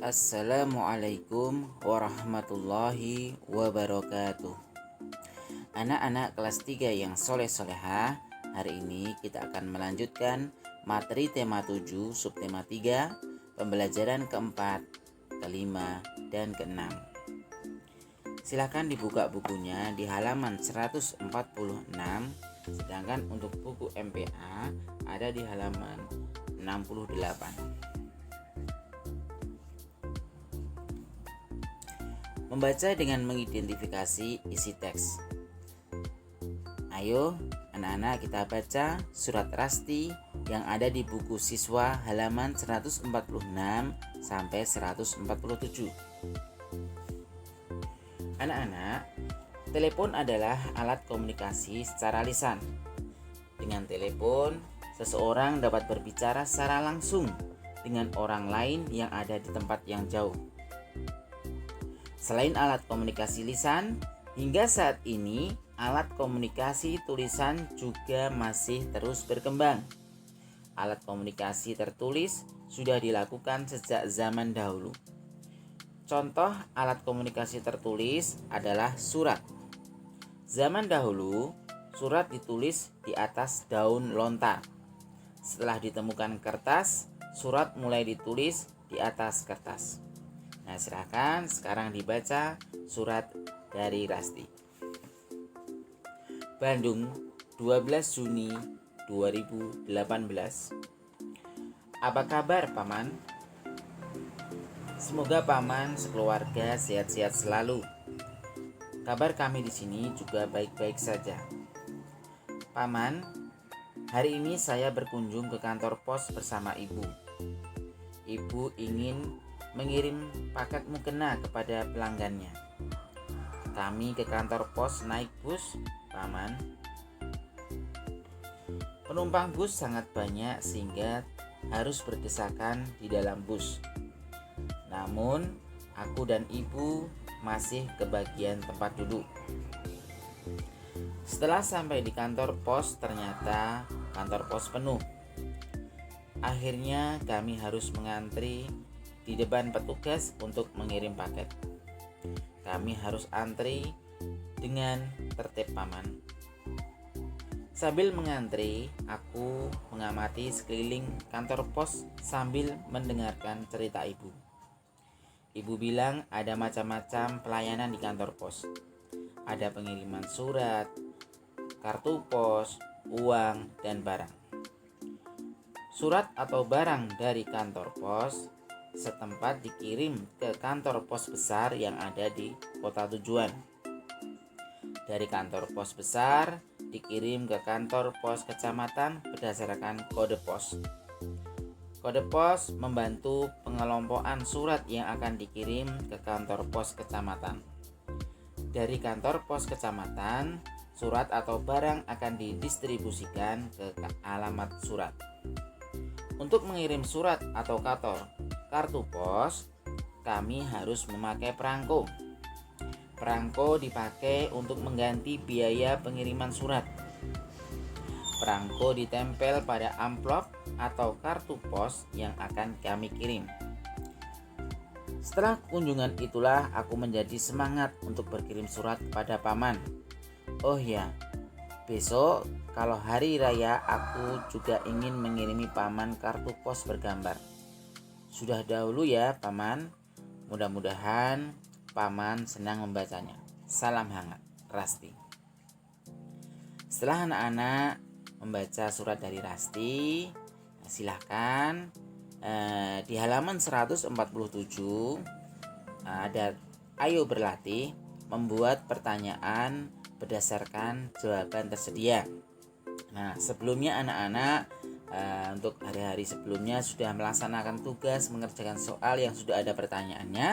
Assalamualaikum warahmatullahi wabarakatuh. Anak-anak kelas 3 yang soleh-solehah, hari ini kita akan melanjutkan materi tema 7, subtema 3, pembelajaran keempat, kelima, dan keenam. Silakan dibuka bukunya di halaman 146, sedangkan untuk buku MPA ada di halaman 68. Membaca dengan mengidentifikasi isi teks. Ayo anak-anak, kita baca surat Rasti yang ada di buku siswa halaman 146 sampai 147. Anak-anak, telepon adalah alat komunikasi secara lisan. Dengan telepon, seseorang dapat berbicara secara langsung dengan orang lain yang ada di tempat yang jauh. Selain alat komunikasi lisan, hingga saat ini alat komunikasi tulisan juga masih terus berkembang. Alat komunikasi tertulis sudah dilakukan sejak zaman dahulu. Contoh alat komunikasi tertulis adalah surat. Zaman dahulu, surat ditulis di atas daun lontar. Setelah ditemukan kertas, surat mulai ditulis di atas kertas. Nah, silakan sekarang dibaca surat dari Rasti. Bandung, 12 Juni 2018. Apa kabar, Paman? Semoga Paman sekeluarga sehat-sehat selalu. Kabar kami di sini juga baik-baik saja. Paman, hari ini saya berkunjung ke kantor pos bersama Ibu. Ibu ingin mengirim paket mukena kepada pelanggannya. Kami ke kantor pos naik bus, Paman. Penumpang bus sangat banyak sehingga harus berdesakan di dalam bus. Namun, aku dan Ibu masih kebagian tempat duduk. Setelah sampai di kantor pos, ternyata kantor pos penuh. Akhirnya kami harus mengantri di depan petugas untuk mengirim paket. Kami harus antri dengan tertib, Paman. Sambil mengantri, aku mengamati sekeliling kantor pos sambil mendengarkan cerita Ibu. Ibu bilang ada macam-macam pelayanan di kantor pos. Ada pengiriman surat, kartu pos, uang, dan barang. Surat atau barang dari kantor pos setempat dikirim ke kantor pos besar yang ada di kota tujuan. Dari kantor pos besar dikirim ke kantor pos kecamatan berdasarkan kode pos. Kode pos membantu pengelompokan surat yang akan dikirim ke kantor pos kecamatan. Dari kantor pos kecamatan, surat atau barang akan didistribusikan ke alamat surat. Untuk mengirim surat atau kartu pos, kami harus memakai perangko. Perangko dipakai untuk mengganti biaya pengiriman surat. Perangko ditempel pada amplop atau kartu pos yang akan kami kirim. Setelah kunjungan itulah aku menjadi semangat untuk berkirim surat kepada Paman. Oh ya, besok kalau hari raya aku juga ingin mengirimi Paman kartu pos bergambar. Sudah dahulu ya, Paman. Mudah-mudahan Paman senang membacanya. Salam hangat, Rasti. Setelah anak-anak membaca surat dari Rasti, silahkan di halaman 147 ada ayo berlatih membuat pertanyaan berdasarkan jawaban tersedia. Nah, sebelumnya anak-anak untuk hari-hari sebelumnya sudah melaksanakan tugas mengerjakan soal yang sudah ada pertanyaannya.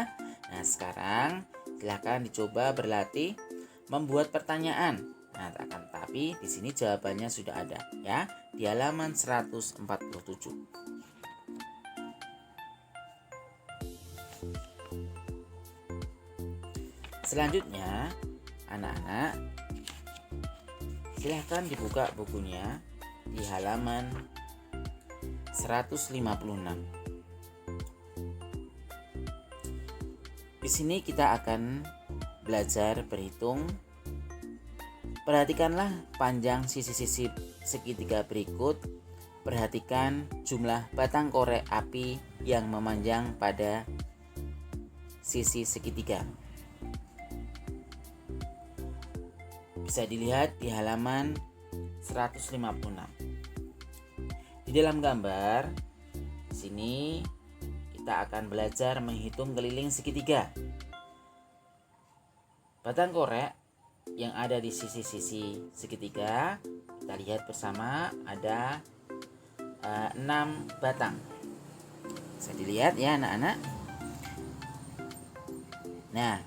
Nah, sekarang silakan dicoba berlatih membuat pertanyaan. Nah, tapi di sini jawabannya sudah ada ya di halaman 147. Selanjutnya, anak-anak silahkan dibuka bukunya di halaman 156. Di sini kita akan belajar berhitung. Perhatikanlah panjang sisi-sisi segitiga berikut. Perhatikan jumlah batang korek api yang memanjang pada sisi segitiga. Bisa dilihat di halaman 156. Di dalam gambar di sini kita akan belajar menghitung keliling segitiga. Batang korek yang ada di sisi-sisi segitiga, kita lihat bersama ada 6 batang. Bisa dilihat ya anak-anak. Nah,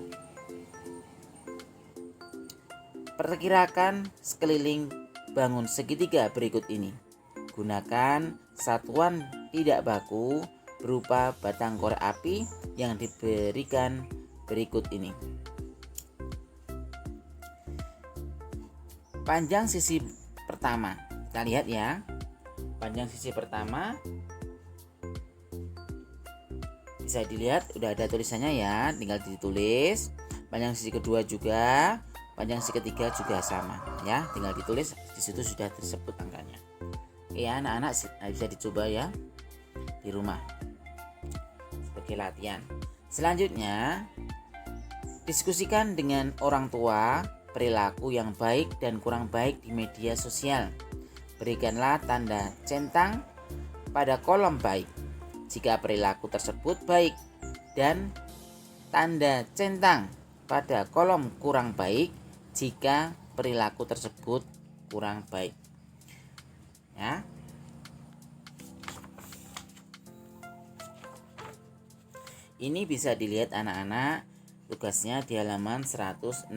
perkirakan sekeliling bangun segitiga berikut ini. Gunakan satuan tidak baku berupa batang korek api yang diberikan berikut ini. Panjang sisi pertama, kita lihat ya. Panjang sisi pertama bisa dilihat udah ada tulisannya ya, tinggal ditulis. Panjang sisi kedua juga, panjang sisi ketiga juga sama ya, tinggal ditulis, di situ sudah tersebut angkanya. Oke ya anak-anak, bisa dicoba ya di rumah sebagai latihan. Selanjutnya, diskusikan dengan orang tua perilaku yang baik dan kurang baik di media sosial. Berikanlah tanda centang pada kolom baik jika perilaku tersebut baik dan tanda centang pada kolom kurang baik jika perilaku tersebut kurang baik. Ya. Ini bisa dilihat anak-anak, tugasnya di halaman 161.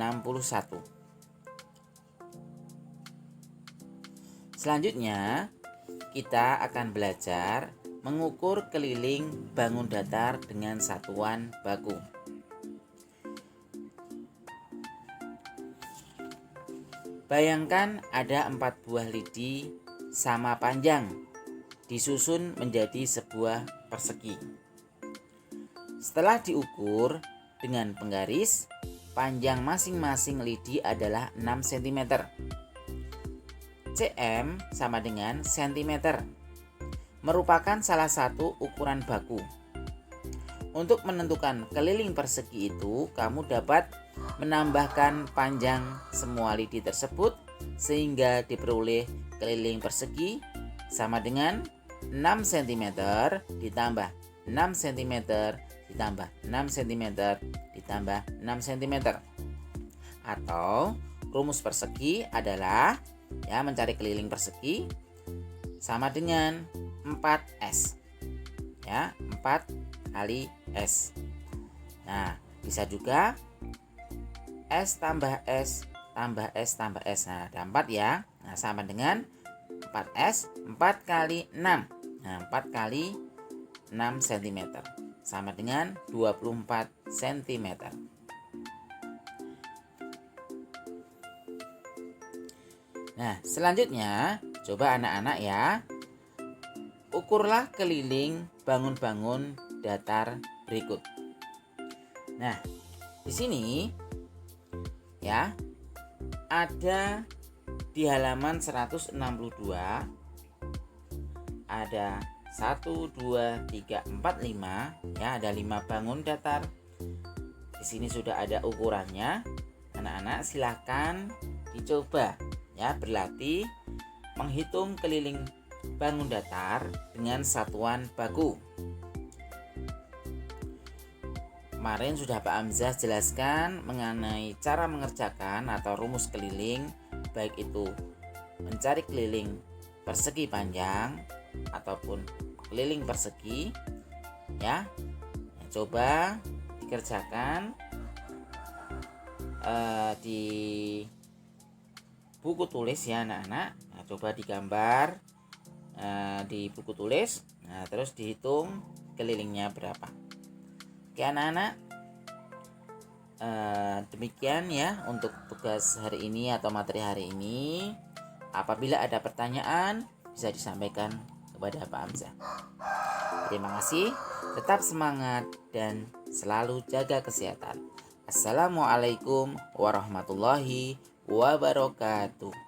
Selanjutnya, kita akan belajar mengukur keliling bangun datar dengan satuan baku. Bayangkan ada 4 buah lidi sama panjang disusun menjadi sebuah persegi. Setelah diukur dengan penggaris, panjang masing-masing lidi adalah 6 cm. cm sama dengan cm, merupakan salah satu ukuran baku. Untuk menentukan keliling persegi itu, kamu dapat menambahkan panjang semua lidi tersebut sehingga diperoleh keliling persegi sama dengan 6 cm ditambah 6 cm ditambah 6 cm ditambah 6 cm. Atau rumus persegi adalah mencari keliling persegi sama dengan 4S. 4 kali S. Nah, bisa juga S tambah S tambah S tambah S. Nah, ada 4 ya. Nah, sama dengan 4S 4 kali 6. Nah, 4 kali 6 cm sama dengan 24 cm. Nah, selanjutnya coba anak-anak ya, ukurlah keliling bangun-bangun datar berikut. Nah, di sini ya ada di halaman 162 ada 1, 2, 3, 4, 5 ya, ada 5 bangun datar. Di sini sudah ada ukurannya. Anak-anak silahkan dicoba ya, berlatih menghitung keliling bangun datar dengan satuan baku. Kemarin sudah Pak Hamzah jelaskan mengenai cara mengerjakan atau rumus keliling, baik itu mencari keliling persegi panjang ataupun keliling persegi ya. Coba dikerjakan di buku tulis ya anak-anak. Nah, coba digambar di buku tulis. Nah, terus dihitung kelilingnya berapa. Oke anak-anak, demikian ya untuk tugas hari ini atau materi hari ini. Apabila ada pertanyaan bisa disampaikan kepada Pak Hamzah. Terima kasih. Tetap semangat dan selalu jaga kesehatan. Assalamualaikum warahmatullahi wabarakatuh.